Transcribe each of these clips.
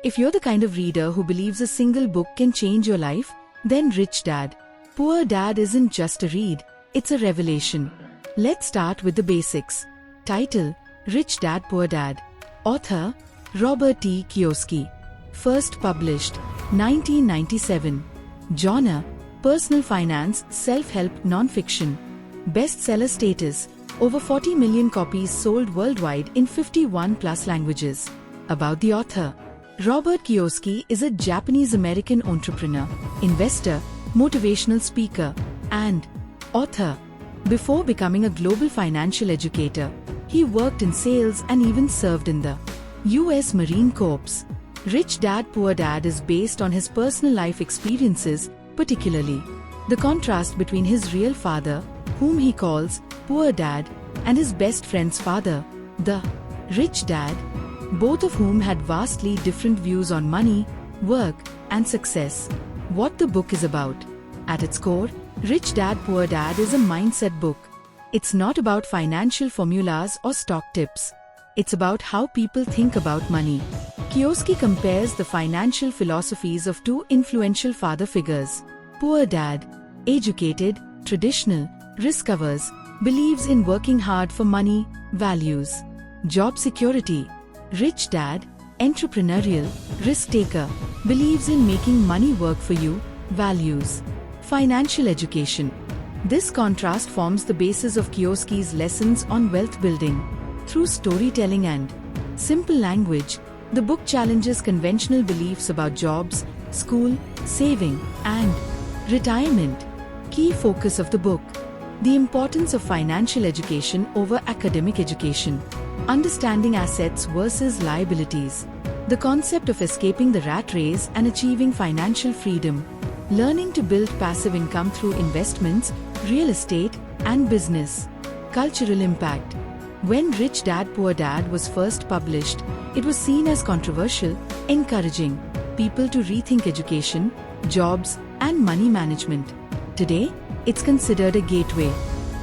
If you're the kind of reader who believes a single book can change your life, then Rich Dad, Poor Dad isn't just a read, it's a revelation. Let's start with the basics. Title: Rich Dad Poor Dad. Author: Robert T. Kiyosaki. First published 1997. Genre: Personal finance, self-help, non-fiction. Bestseller status: over 40 million copies sold worldwide in 51 plus languages. About the author: Robert Kiyosaki is a Japanese-American entrepreneur, investor, motivational speaker, and author. Before becoming a global financial educator, he worked in sales and even served in the U.S. Marine Corps. Rich Dad Poor Dad is based on his personal life experiences, particularly the contrast between his real father, whom he calls Poor Dad, and his best friend's father, the Rich Dad, both of whom had vastly different views on money, work, and success. What the book is about. At its core, Rich Dad Poor Dad is a mindset book. It's not about financial formulas or stock tips. It's about how people think about money. Kiyosaki compares the financial philosophies of two influential father figures. Poor Dad, educated, traditional, risk-averse, believes in working hard for money, values job security. Rich Dad, entrepreneurial, risk-taker, believes in making money work for you, values financial education. This contrast forms the basis of Kiyosaki's lessons on wealth building. Through storytelling and simple language, the book challenges conventional beliefs about jobs, school, saving, and retirement. Key focus of the book: the importance of financial education over academic education. Understanding assets versus liabilities. The concept of escaping the rat race and achieving financial freedom. Learning to build passive income through investments, real estate, and business. Cultural impact. When Rich Dad Poor Dad was first published, it was seen as controversial, encouraging people to rethink education, jobs, and money management. Today, it's considered a gateway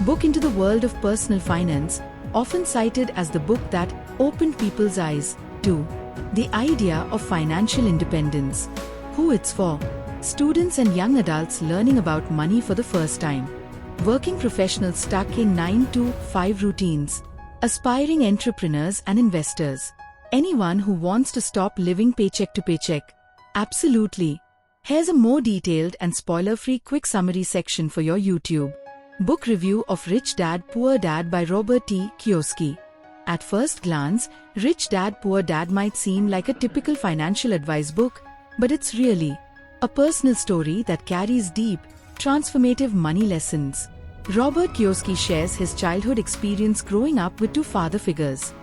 book into the world of personal finance, often cited as the book that opened people's eyes to the idea of financial independence. Who it's for: students and young adults learning about money for the first time, working professionals stuck in 9-to-5 routines, aspiring entrepreneurs and investors, anyone who wants to stop living paycheck to paycheck. Absolutely. Here's a more detailed and spoiler-free quick summary section for your YouTube. Book review of Rich Dad Poor Dad by Robert T. Kiyosaki. At first glance, Rich Dad Poor Dad might seem like a typical financial advice book, but it's really a personal story that carries deep, transformative money lessons. Robert Kiyosaki shares his childhood experience growing up with two father figures.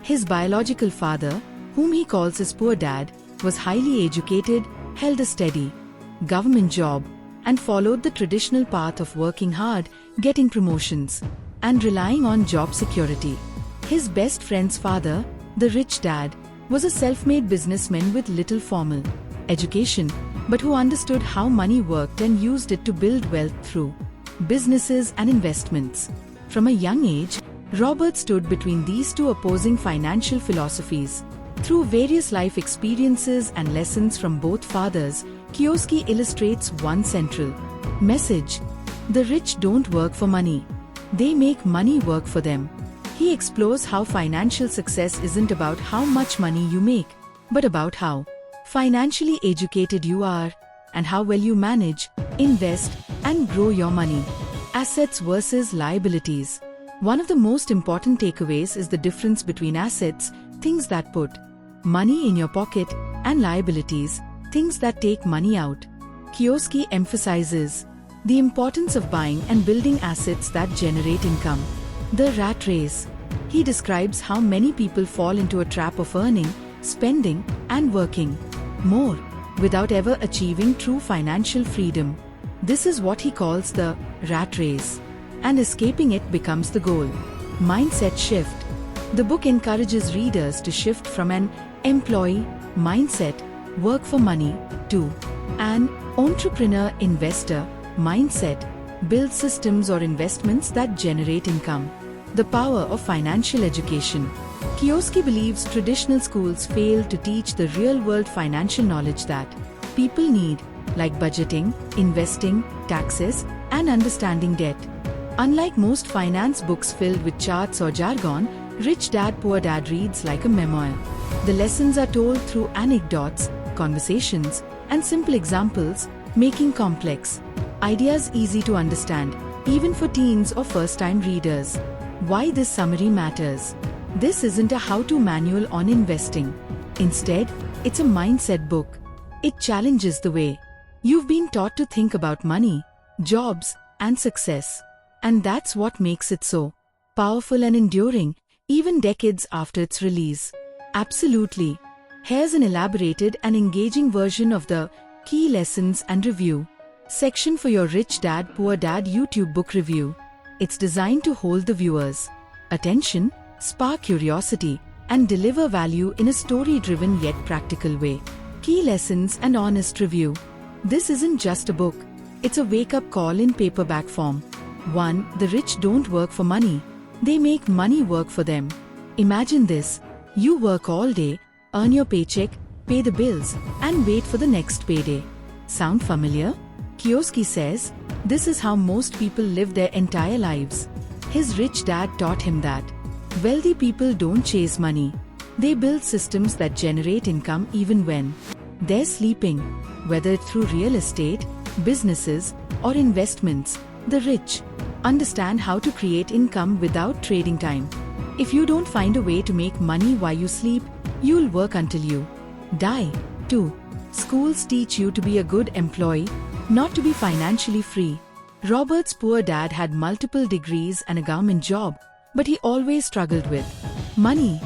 His biological father, whom he calls his poor dad, was highly educated, held a steady government job, and followed the traditional path of working hard, getting promotions, and relying on job security. His best friend's father, the Rich Dad, was a self-made businessman with little formal education, but who understood how money worked and used it to build wealth through businesses and investments. From a young age, Robert stood between these two opposing financial philosophies. Through various life experiences and lessons from both fathers, Kiyosaki illustrates one central message: the rich don't work for money. They make money work for them. He explores how financial success isn't about how much money you make, but about how financially educated you are, and how well you manage, invest, and grow your money. Assets versus liabilities. One of the most important takeaways is the difference between assets, things that put money in your pocket, and liabilities, things that take money out. Kiyosaki emphasizes the importance of buying and building assets that generate income. The rat race. He describes how many people fall into a trap of earning, spending, and working more without ever achieving true financial freedom. This is what he calls the rat race, and escaping it becomes the goal. Mindset shift. The book encourages readers to shift from an employee mindset, work for money, to an entrepreneur-investor mindset, build systems or investments that generate income. The power of financial education. Kiyosaki believes traditional schools fail to teach the real-world financial knowledge that people need, like budgeting, investing, taxes, and understanding debt. Unlike most finance books filled with charts or jargon, Rich Dad Poor Dad reads like a memoir. The lessons are told through anecdotes, conversations, and simple examples, making complex ideas easy to understand, even for teens or first-time readers. Why this summary matters? This isn't a how-to manual on investing. Instead, it's a mindset book. It challenges the way you've been taught to think about money, jobs, and success. And that's what makes it so powerful and enduring, even decades after its release. Absolutely. Here's an elaborated and engaging version of the Key Lessons and Review section for your Rich Dad Poor Dad YouTube book review. It's designed to hold the viewer's attention, spark curiosity, and deliver value in a story-driven yet practical way. Key Lessons and Honest Review. This isn't just a book. It's a wake-up call in paperback form. 1. The rich don't work for money. They make money work for them. Imagine this. You work all day, earn your paycheck, pay the bills, and wait for the next payday. Sound familiar? Kiyosaki says, this is how most people live their entire lives. His rich dad taught him that wealthy people don't chase money. They build systems that generate income even when they're sleeping. Whether it's through real estate, businesses, or investments, the rich understand how to create income without trading time. If you don't find a way to make money while you sleep, you'll work until you die. 2. Schools teach you to be a good employee, not to be financially free. Robert's poor dad had multiple degrees and a government job, but he always struggled with money.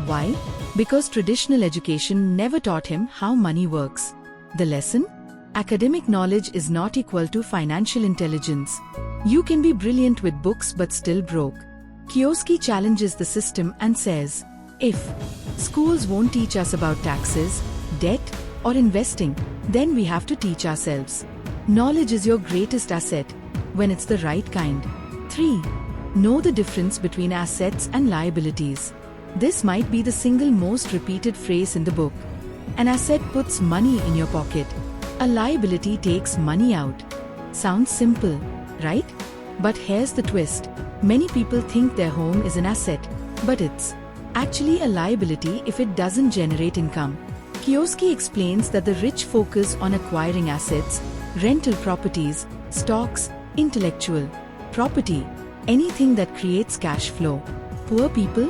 Why? Because traditional education never taught him how money works. The lesson? Academic knowledge is not equal to financial intelligence. You can be brilliant with books but still broke. Kiyosaki challenges the system and says, if schools won't teach us about taxes, debt, or investing, then we have to teach ourselves. Knowledge is your greatest asset, when it's the right kind. 3. Know the difference between assets and liabilities. This might be the single most repeated phrase in the book. An asset puts money in your pocket. A liability takes money out. Sounds simple, right? But here's the twist. Many people think their home is an asset, but it's actually a liability if it doesn't generate income. Kiyosaki explains that the rich focus on acquiring assets, rental properties, stocks, intellectual property, anything that creates cash flow. Poor people?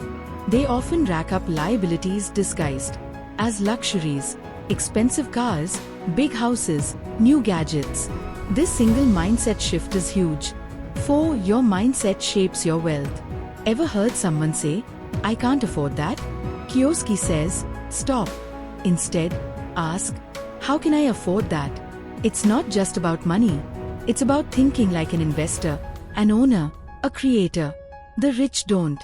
They often rack up liabilities disguised as luxuries, expensive cars, big houses, new gadgets. This single mindset shift is huge. 4. Your mindset shapes your wealth. Ever heard someone say, I can't afford that? Kiyosaki says, stop. Instead, ask, how can I afford that? It's not just about money. It's about thinking like an investor, an owner, a creator. The rich don't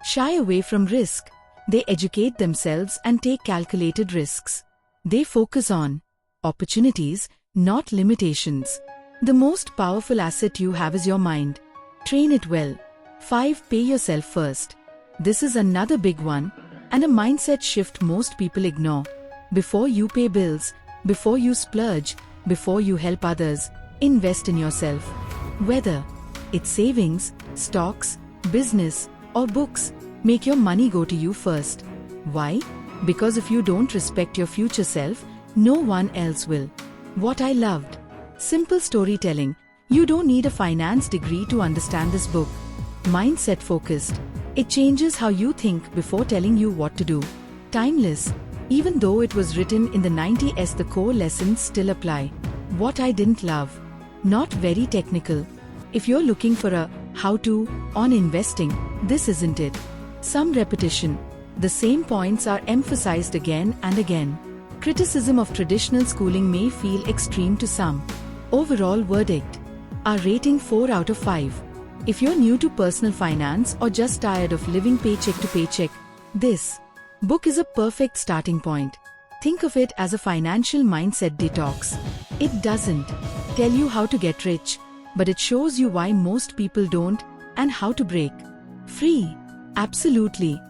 shy away from risk. They educate themselves and take calculated risks. They focus on opportunities, not limitations. The most powerful asset you have is your mind. Train it well. 5. Pay yourself first. This is another big one, and a mindset shift most people ignore. Before you pay bills, before you splurge, before you help others, invest in yourself. Whether it's savings, stocks, business, or books, make your money go to you first. Why? Because if you don't respect your future self, no one else will. What I loved. Simple storytelling. You don't need a finance degree to understand this book. Mindset focused. It changes how you think before telling you what to do. Timeless. Even though it was written in the 90s, the core lessons still apply. What I didn't love. Not very technical. If you're looking for a how-to on investing, this isn't it. Some repetition. The same points are emphasized again and again. Criticism of traditional schooling may feel extreme to some. Overall verdict. Our rating 4 out of 5. If you're new to personal finance or just tired of living paycheck to paycheck, this book is a perfect starting point. Think of it as a financial mindset detox. It doesn't tell you how to get rich, but it shows you why most people don't and how to break free. Absolutely.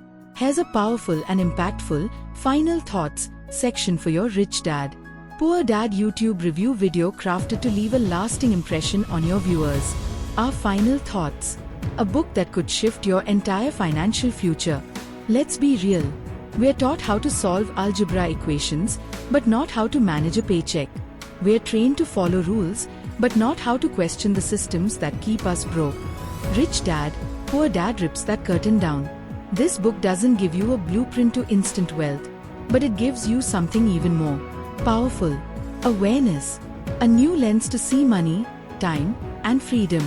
Here's a powerful and impactful final thoughts section for your Rich Dad, Poor Dad YouTube review video crafted to leave a lasting impression on your viewers. Our final thoughts. A book that could shift your entire financial future. Let's be real. We're taught how to solve algebra equations, but not how to manage a paycheck. We're trained to follow rules, but not how to question the systems that keep us broke. Rich Dad, Poor Dad rips that curtain down. This book doesn't give you a blueprint to instant wealth, but it gives you something even more powerful: awareness, a new lens to see money, time, and freedom.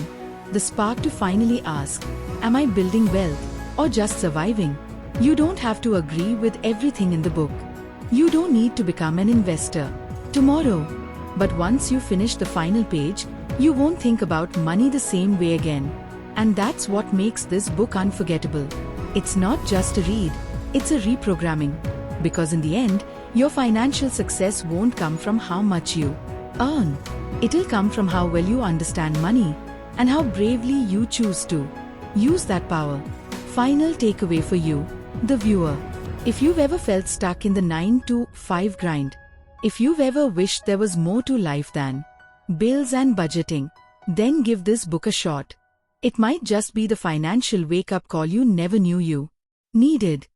The spark to finally ask, am I building wealth or just surviving? You don't have to agree with everything in the book. You don't need to become an investor tomorrow. But once you finish the final page, you won't think about money the same way again. And that's what makes this book unforgettable. It's not just a read, it's a reprogramming. Because in the end, your financial success won't come from how much you earn. It'll come from how well you understand money and how bravely you choose to use that power. Final takeaway for you, the viewer. If you've ever felt stuck in the 9 to 5 grind, if you've ever wished there was more to life than bills and budgeting, then give this book a shot. It might just be the financial wake-up call you never knew you needed.